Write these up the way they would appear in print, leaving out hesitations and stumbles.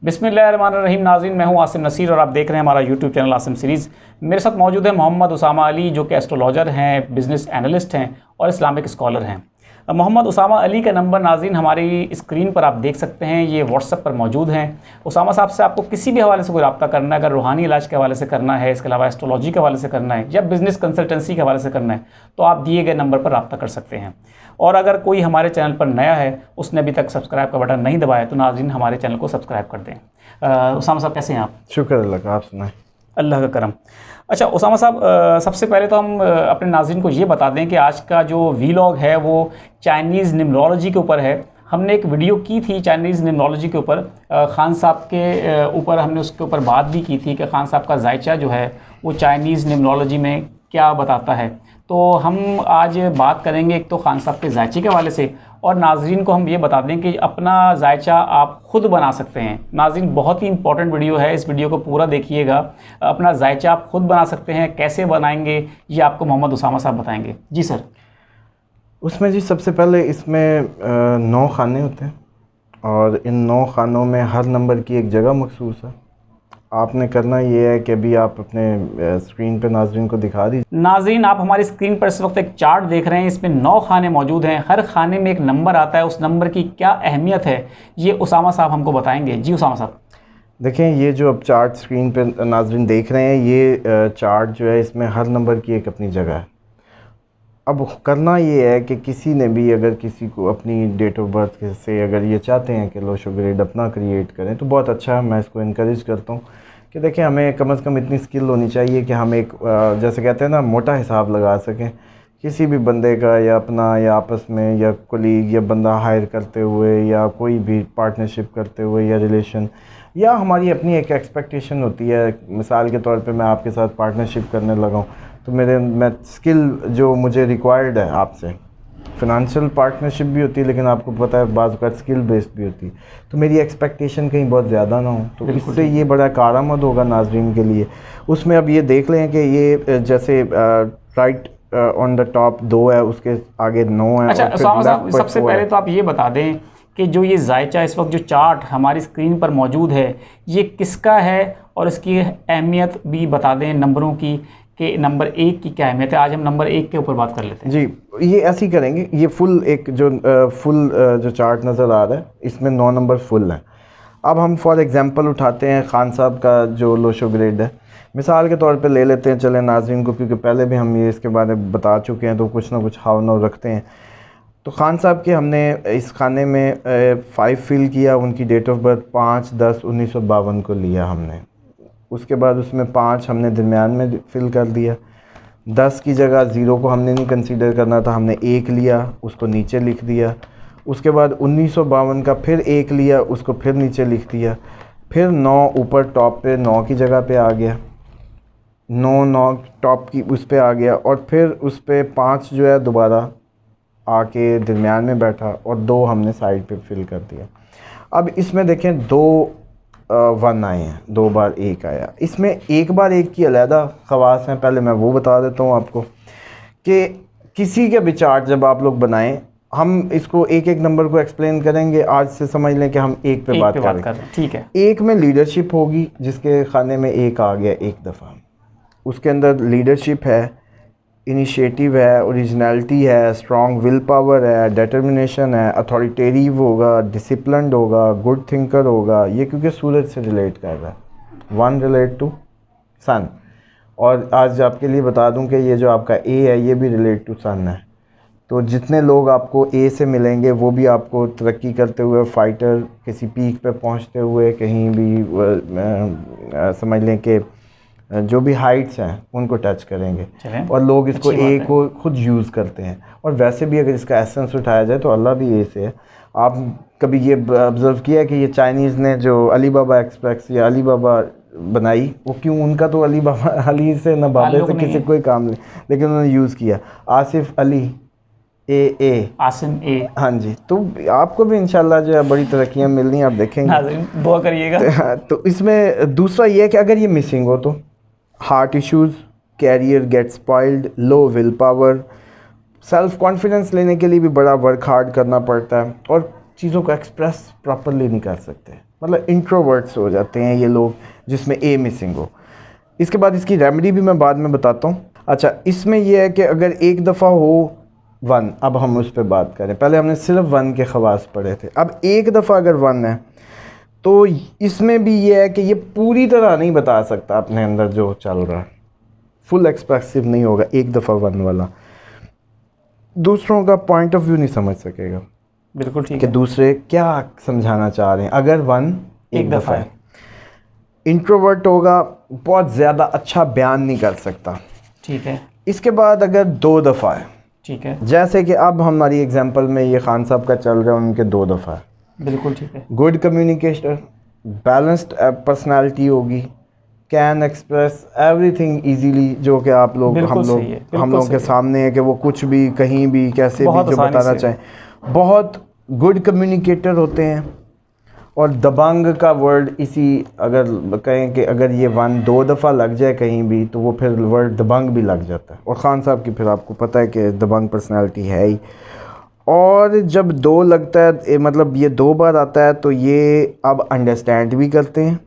बिस्मिल्लाहिर्रहमानिर्रहीम। नाज़रीन, मैं हूं आसिम नसीर और आप देख रहे हैं हमारा यूट्यूब चैनल आसिम सीरीज़। मेरे साथ मौजूद है मोहम्मद उसामा अली, जो कि एस्ट्रोलॉजर हैं, बिज़नेस एनालिस्ट हैं और इस्लामिक स्कॉलर हैं। मोहम्मद उसामा अली का नंबर नाज़रीन हमारी स्क्रीन पर आप देख सकते हैं, ये व्हाट्सएप पर मौजूद हैं। उसामा साहब से आपको किसी भी हवाले से कोई रब्ता करना है, अगर रूहानी इलाज के हवाले से करना है, इसके अलावा एस्ट्रोलॉजी के हवाले से करना है या बिज़नेस कंसल्टेंसी के हवाले से करना है, तो आप दिए गए नंबर पर रब्ता कर सकते हैं। और अगर कोई हमारे चैनल पर नया है, उसने अभी तक सब्सक्राइब का बटन नहीं दबाया, तो नाज़रीन हमारे चैनल को सब्सक्राइब कर दें। उसामा साहब कैसे हैं आप? शुक्र अल्लाह का, आप सुनाएं। अल्लाह का करम। अच्छा उसामा साहब, सबसे पहले तो हम अपने नाज़रीन को ये बता दें कि आज का जो वीलॉग है वो चाइनीज़ न्यूमरोलॉजी के ऊपर है। हमने एक वीडियो की थी चाइनीज़ न्यूमरोलॉजी के ऊपर, ख़ान साहब के ऊपर हमने उसके ऊपर बात भी की थी कि ख़ान साहब का जायचा जो है वो चाइनीज़ न्यूमरोलॉजी में क्या बताता है। तो हम आज बात करेंगे एक तो ख़ान साहब के जायचे के हवाले से, और नाज़रीन को हम ये बता दें कि अपना जायचा आप ख़ुद बना सकते हैं। नाज़रीन, बहुत ही इंपॉर्टेंट वीडियो है, इस वीडियो को पूरा देखिएगा। अपना जायचा आप ख़ुद बना सकते हैं, कैसे बनाएंगे ये आपको मोहम्मद उसामा साहब बताएंगे। जी सर। उसमें जी सबसे पहले इसमें 9 खाने होते हैं और इन 9 खानों में हर नंबर की एक जगह मखसूस है। आपने करना ये है कि अभी आप अपने स्क्रीन पे नाज़रीन को दिखा दीजिए। नाज़रीन, आप हमारी स्क्रीन पर इस वक्त एक चार्ट देख रहे हैं, इसमें 9 खाने मौजूद हैं। हर खाने में एक नंबर आता है, उस नंबर की क्या अहमियत है ये उसामा साहब हमको बताएंगे। जी उसामा साहब। देखें, ये जो अब चार्ट स्क्रीन पे नाज़रीन देख रहे हैं, ये चार्ट जो है इसमें हर नंबर की एक अपनी जगह है। अब करना ये है कि किसी ने भी अगर किसी को अपनी डेट ऑफ बर्थ से अगर ये चाहते हैं कि लोशो ग्रेड अपना क्रिएट करें तो बहुत अच्छा है, मैं इसको इनकरेज करता हूँ कि देखें हमें कम से कम इतनी स्किल होनी चाहिए कि हम एक जैसे कहते हैं ना, मोटा हिसाब लगा सकें किसी भी बंदे का, या अपना या आपस में या कोलीग या बंदा हायर करते हुए या कोई भी पार्टनरशिप करते हुए या रिलेशन, या हमारी अपनी एक एक्सपेक्टेशन होती है। मिसाल के तौर पे मैं आपके साथ पार्टनरशिप करने लगा हूँ तो मैं स्किल जो मुझे रिक्वायर्ड है आपसे, फ़िनांशियल पार्टनरशिप भी होती है लेकिन आपको पता है बाज़ का स्किल बेस्ड भी होती है, तो मेरी एक्सपेक्टेशन कहीं बहुत ज़्यादा ना हो, तो इससे ये बड़ा कारआमद होगा नाजरीन के लिए। उसमें अब ये देख लें कि ये जैसे राइट ऑन द टॉप 2 है, उसके आगे 9 है। अच्छा उसामा साहब, सबसे पहले तो आप ये बता दें कि जो ये जायचा इस वक्त जो चार्ट हमारी स्क्रीन पर मौजूद है ये किसका है, और इसकी अहमियत भी बता दें नंबरों की, कि नंबर 1 की क्या अहमियत है। आज हम नंबर 1 के ऊपर बात कर लेते हैं। जी, ये ऐसे ही करेंगे। ये फुल एक जो जो चार्ट नज़र आ रहा है इसमें 9 नंबर फुल हैं। अब हम फॉर एग्ज़ाम्पल उठाते हैं ख़ान साहब का जो लोशो ग्रेड है, मिसाल के तौर पे ले लेते हैं, चलें नाज़रीन को, क्योंकि पहले भी हम ये इसके बारे में बता चुके हैं तो कुछ ना कुछ हाव नाव रखते हैं। तो ख़ान साहब के हमने इस खाने में 5 फिल किया, उनकी डेट ऑफ बर्थ 5/10/1952 को लिया हमने। उसके बाद उसमें 5 हमने दरमियान में फ़िल कर दिया। 10 की जगह 0 को हमने नहीं कंसीडर करना था, हमने 1 लिया, उसको नीचे लिख दिया। उसके बाद 1952 का फिर 1 लिया, उसको फिर नीचे लिख दिया। फिर 9 ऊपर टॉप पे 9 की जगह पे आ गया, 9 टॉप की उस पे आ गया, और फिर उस पे 5 जो है दोबारा आके दरमियान में बैठा, और 2 हमने साइड पे फिल कर दिया। अब इसमें देखें 2 1 आए हैं, 2 बार 1 आया। इसमें 1 बार 1 की अलहदा ख़वास हैं, पहले मैं वो बता देता हूँ आपको कि किसी के भी चार्ट जब आप लोग बनाएं, हम इसको एक एक नंबर को एक्सप्लेन करेंगे। आज से समझ लें कि हम 1 पे बात कर रहे हैं। ठीक है। 1 में लीडरशिप होगी, जिसके खाने में 1 आ गया एक दफ़ा, उसके अंदर लीडरशिप है, इनिशिएटिव है, ओरिजिनलिटी है, स्ट्रॉन्ग विल पावर है, डिटर्मिनेशन है, अथॉरिटेटिव होगा, डिसिप्लिन्ड होगा, गुड थिंकर होगा। ये क्योंकि सूरज से रिलेट कर रहा है, 1 रिलेट टू सन। और आज आपके लिए बता दूं कि ये जो आपका ए है ये भी रिलेट टू सन है। तो जितने लोग आपको ए से मिलेंगे वो भी आपको तरक्की करते हुए, फाइटर, किसी पीक पे पहुंचते हुए, कहीं भी समझ लें कि जो भी हाइट्स हैं उनको टच करेंगे। और लोग इसको ए को खुद यूज़ करते हैं। और वैसे भी अगर इसका एसेंस उठाया जाए तो अल्लाह भी ए से है। आप कभी ये ऑब्ज़र्व किया कि ये चाइनीज़ ने जो अली बाबा एक्सप्रेस या अली बाबा बनाई, वो क्यों, उनका तो अली बाबा, अली से न बाबे से किसी कोई काम नहीं, लेकिन उन्होंने यूज़ किया आसिफ अली ए आसिम ए। हाँ जी, तो आपको भी इंशाल्लाह जो है बड़ी तरक्कियाँ मिलनी है, आप देखेंगे, दुआ करिएगा। तो इसमें दूसरा ये है कि अगर ये मिसिंग हो तो heart issues, career get spoiled, low will power, self confidence लेने के लिए भी बड़ा वर्क हार्ड करना पड़ता है, और चीज़ों को एक्सप्रेस प्रॉपरली नहीं कर सकते। मतलब इंट्रोवर्ट्स हो जाते हैं ये लोग जिसमें ए मिसिंग हो। इसके बाद इसकी रेमेडी भी मैं बाद में बताता हूँ। अच्छा, इसमें यह है कि अगर एक दफ़ा हो 1, अब हम उस पर बात करें। पहले हमने सिर्फ 1 के खवास पढ़े थे, अब एक दफ़ा अगर 1 है तो इसमें भी ये है कि ये पूरी तरह नहीं बता सकता अपने अंदर जो चल रहा है, फुल एक्सप्रेसिव नहीं होगा एक दफ़ा 1 वाला, दूसरों का पॉइंट ऑफ व्यू नहीं समझ सकेगा। बिल्कुल ठीक कि है। दूसरे क्या समझाना चाह रहे हैं अगर 1 एक दफ़ा है। है। इंट्रोवर्ट होगा, बहुत ज़्यादा अच्छा बयान नहीं कर सकता। ठीक है। इसके बाद अगर 2 दफ़ा है, ठीक है। जैसे कि अब हमारी एग्जांपल में ये खान साहब का चल रहा है, उनके 2 दफ़ा है। बिल्कुल ठीक है। गुड कम्युनिकेटर, बैलेंस्ड पर्सनालिटी होगी, कैन एक्सप्रेस एवरीथिंग इजीली, जो कि आप लोग बिल्कुल हम लोग सही है, बिल्कुल हम लोगों के सही है। सामने है कि वो कुछ भी कहीं भी कैसे भी बहुत जो आसानी बताना से। चाहें, बहुत गुड कम्युनिकेटर होते हैं। और दबंग का वर्ड इसी, अगर कहें कि अगर ये 1 2 दफ़ा लग जाए कहीं भी तो वो फिर वर्ड दबंग भी लग जाता है। और ख़ान साहब की फिर आपको पता है कि दबंग पर्सनालिटी है ही। और जब 2 लगता है मतलब ये 2 बार आता है तो ये अब अंडरस्टैंड भी करते हैं,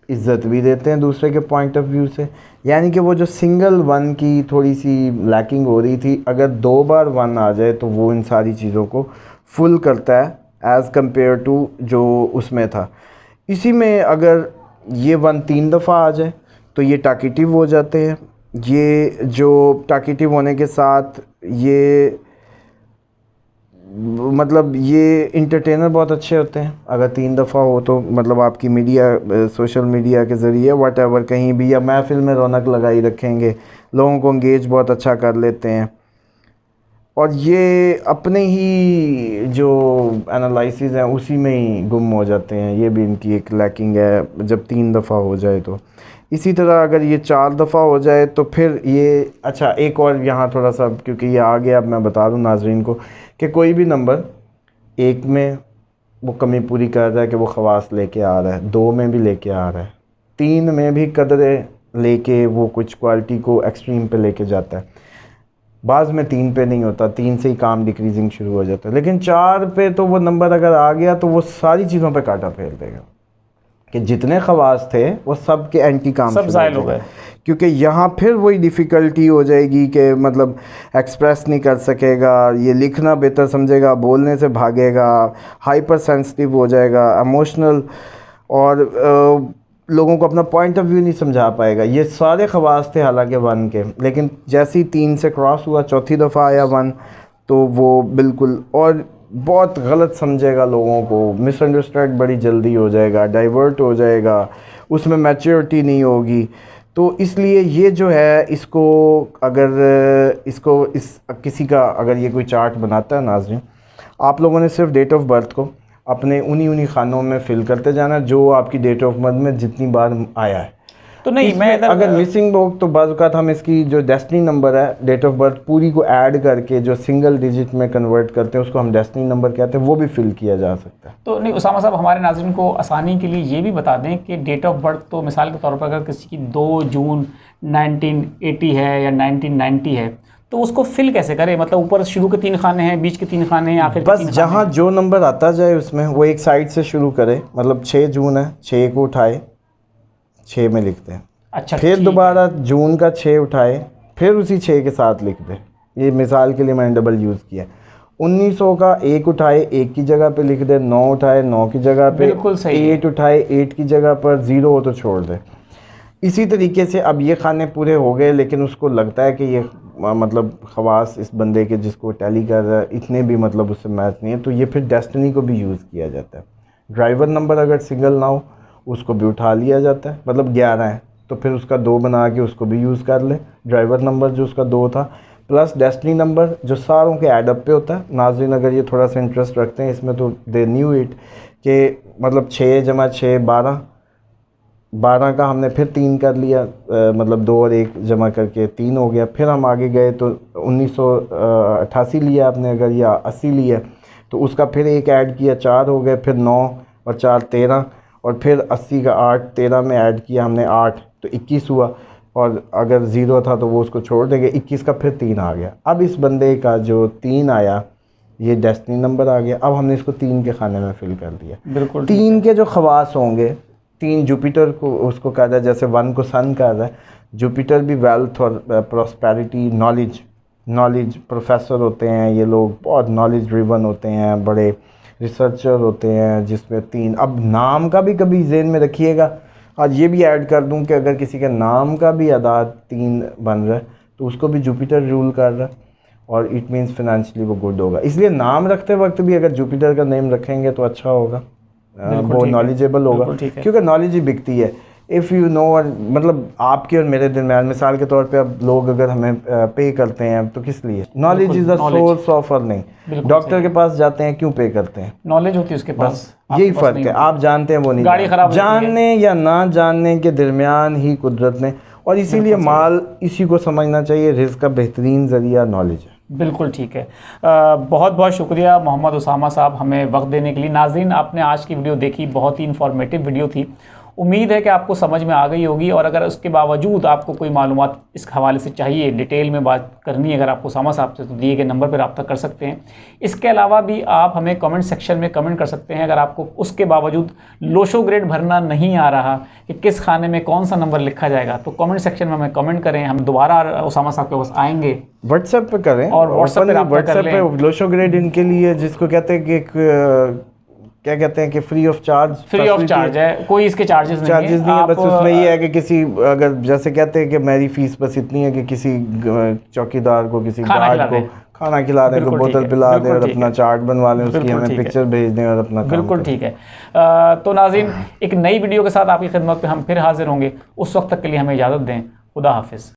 इज़्ज़त भी देते हैं दूसरे के पॉइंट ऑफ व्यू से। यानी कि वो जो सिंगल 1 की थोड़ी सी लैकिंग हो रही थी, अगर 2 बार 1 आ जाए तो वो इन सारी चीज़ों को फुल करता है एज़ कम्पेयर टू जो उसमें था। इसी में अगर ये 1 3 दफ़ा आ जाए तो ये टाकिटिव हो जाते हैं। ये जो टाकिटिव होने के साथ ये मतलब ये इंटरटेनर बहुत अच्छे होते हैं। अगर 3 दफ़ा हो तो मतलब आपकी मीडिया सोशल मीडिया के ज़रिए व्हाटएवर कहीं भी या महफिल में रौनक लगाई रखेंगे, लोगों को इंगेज बहुत अच्छा कर लेते हैं। और ये अपने ही जो एनालिसिस हैं उसी में ही गुम हो जाते हैं। ये भी इनकी एक लैकिंग है जब 3 दफ़ा हो जाए तो। इसी तरह अगर ये 4 दफ़ा हो जाए तो फिर ये, अच्छा एक और यहाँ थोड़ा सा, क्योंकि ये आ गया, अब मैं बता दूँ नाजरीन को कि कोई भी नंबर 1 में वो कमी पूरी कर रहा है कि वो खवास लेके आ रहा है, 2 में भी लेके आ रहा है, 3 में भी कदरें लेके वो कुछ क्वालिटी को एक्सट्रीम पे लेके जाता है। बाज़ में 3 पे नहीं होता, 3 से ही काम डिक्रीजिंग शुरू हो जाता है, लेकिन 4 पे तो वो नंबर अगर आ गया तो वो सारी चीज़ों पे कांटा फेर देगा कि जितने खवास थे वो सब के एंटी काम सब शुरू ज़ायल हो जाएगा। गए। क्योंकि यहाँ फिर वही डिफ़िकल्टी हो जाएगी कि मतलब एक्सप्रेस नहीं कर सकेगा, ये लिखना बेहतर समझेगा, बोलने से भागेगा, हाइपर सेंसिटिव हो जाएगा, इमोशनल, और लोगों को अपना पॉइंट ऑफ व्यू नहीं समझा पाएगा। ये सारे खवास थे हालांकि 1 के, लेकिन जैसे ही 3 से क्रॉस हुआ, चौथी दफ़ा आया 1, तो वो बिल्कुल और बहुत गलत समझेगा, लोगों को मिसअंडरस्टैंड बड़ी जल्दी हो जाएगा, डाइवर्ट हो जाएगा, उसमें मैच्योरिटी नहीं होगी। तो इसलिए ये जो है इसको अगर इसको इस किसी का अगर ये कोई चार्ट बनाता है नाज़रीन, आप लोगों ने सिर्फ डेट ऑफ बर्थ को अपने उन्हीं खानों में फिल करते जाना जो आपकी डेट ऑफ बर्थ में जितनी बार आया है। तो नहीं, मैं इधर अगर मिसिंग हो तो बाज़ औक़ात हम इसकी जो डेस्टिनी नंबर है, डेट ऑफ बर्थ पूरी को ऐड करके जो सिंगल डिजिट में कन्वर्ट करते हैं उसको हम डेस्टिनी नंबर कहते हैं, वो भी फिल किया जा सकता है। तो नहीं उसामा साहब, हमारे नाज़रीन को आसानी के लिए ये भी बता दें कि डेट ऑफ बर्थ तो मिसाल के तौर पर अगर किसी की 2 जून 1980 है या 1990 है तो उसको फिल कैसे करें? मतलब ऊपर शुरू के 3 खाने हैं, बीच के 3 खाने हैं, आखिर के 3 बस खाने जहाँ हैं। जो नंबर आता जाए उसमें वो एक साइड से शुरू करे। मतलब 6 जून है, 6 को उठाए 6 में लिखते हैं, अच्छा, फिर ठीक दोबारा है। जून का 6 उठाए फिर उसी 6 के साथ लिख दे। ये मिसाल के लिए मैंने डबल यूज़ किया। 1900 का 1 उठाए 1 की जगह पे लिख दे, 9 उठाए 9 की जगह पे, बिल्कुल सही है। 8 उठाए 8 की जगह पर, 0 हो तो छोड़ दे। इसी तरीके से अब ये खाने पूरे हो गए, लेकिन उसको लगता है कि ये मतलब खवास इस बंदे के जिसको टैली कर रहा है इतने भी मतलब उससे मैच नहीं है, तो ये फिर डेस्टिनी को भी यूज़ किया जाता है। ड्राइवर नंबर अगर सिंगल ना हो उसको भी उठा लिया जाता है, मतलब 11 है तो फिर उसका 2 बना के उसको भी यूज़ कर ले, ड्राइवर नंबर जो उसका 2 था, प्लस डेस्टिनी नंबर जो सारों के एडअप पे होता है। नाज़रीन अगर ये थोड़ा सा इंटरेस्ट रखते हैं इसमें तो दे न्यू इट कि मतलब 6 जमा 6 12, 12 का हमने फिर 3 कर लिया, मतलब 2 और 1 जमा करके 3 हो गया। फिर हम आगे गए तो 1988 लिया आपने अगर, या 80 लिया तो उसका फिर 1 ऐड किया, 4 हो गए, फिर 9 और 4 13, और फिर 80 का 8 13 में ऐड किया हमने 8 तो 21 हुआ, और अगर 0 था तो वो उसको छोड़ देंगे, 21 का फिर 3 आ गया। अब इस बंदे का जो 3 आया ये डेस्टिनी नंबर आ गया। अब हमने इसको 3 के खाने में फिल कर दिया। बिल्कुल 3 के जो खवास होंगे, 3 जुपिटर को उसको कहा जाए, जैसे 1 को सन कहा जाए, जुपिटर भी वेल्थ और प्रॉस्पेरिटी, नॉलेज प्रोफेसर होते हैं ये लोग, बहुत नॉलेज ड्रिवन होते हैं, बड़े रिसर्चर होते हैं, जिसमें 3। अब नाम का भी कभी ज़हन में रखिएगा। आज ये भी ऐड कर दूं कि अगर किसी के नाम का भी अदाद 3 बन रहा है तो उसको भी जुपिटर रूल कर रहा है, और इट मीन्स फाइनेंशियली वो गुड होगा। इसलिए नाम रखते वक्त भी अगर जुपिटर का नेम रखेंगे तो अच्छा होगा, वो नॉलेजेबल होगा, क्योंकि नॉलेज ही बिकती है। इफ़ यू नो, मतलब आपके और मेरे दरमियान मिसाल के तौर पे अब लोग अगर हमें पे करते हैं तो किस लिए? Knowledge is the source of earning. Doctor के पास जाते हैं, क्यों पे करते हैं? नॉलेज होती है उसके पास, यही फ़र्क है। आप जानते हैं, वो नहीं। गाड़ी खराब जानने या ना जानने के दरमियान ही कुदरत ने, और इसीलिए माल इसी को समझना चाहिए, रिज़्क़ का बेहतरीन ज़रिया नॉलेज है। बिल्कुल ठीक है। बहुत बहुत शुक्रिया मोहम्मद उसामा साहब हमें वक्त देने के लिए। नाज़रीन, आपने आज की वीडियो देखी, बहुत ही इन्फॉर्मेटिव वीडियो थी। उम्मीद है कि आपको समझ में आ गई होगी, और अगर उसके बावजूद आपको कोई मालूमात इस हवाले से चाहिए, डिटेल में बात करनी है अगर आपको उसामा साहब से, तो दिए गए नंबर पर रब्ता कर सकते हैं। इसके अलावा भी आप हमें कमेंट सेक्शन में कमेंट कर सकते हैं, अगर आपको उसके बावजूद लोशो ग्रेड भरना नहीं आ रहा कि किस खाने में कौन सा नंबर लिखा जाएगा, तो कमेंट सेक्शन में हमें कमेंट करें। हम दोबारा उसामा साहब के पास आएंगे, व्हाट्सएप पे करें, और व्हाट्सएप पे लोशो ग्रेड इनके लिए, जिसको कहते हैं कि क्या कहते हैं कि फ्री ऑफ चार्ज है, कोई इसके चार्जेस नहीं है। बस उसमें ये है कि किसी, अगर जैसे कहते हैं कि मेरी फीस बस इतनी है कि किसी चौकीदार को, किसी गार्ड को खाना खिला दें, बोतल पिला दें और अपना चार्ट बनवा लें, उसकी हमें पिक्चर भेज दें और अपना बिल्कुल ठीक है। तो नाज़रीन, एक नई वीडियो के साथ आपकी खिदमत पे हम फिर हाजिर होंगे। उस वक्त तक के लिए हमें इजाज़त दें। खुदा हाफिज़।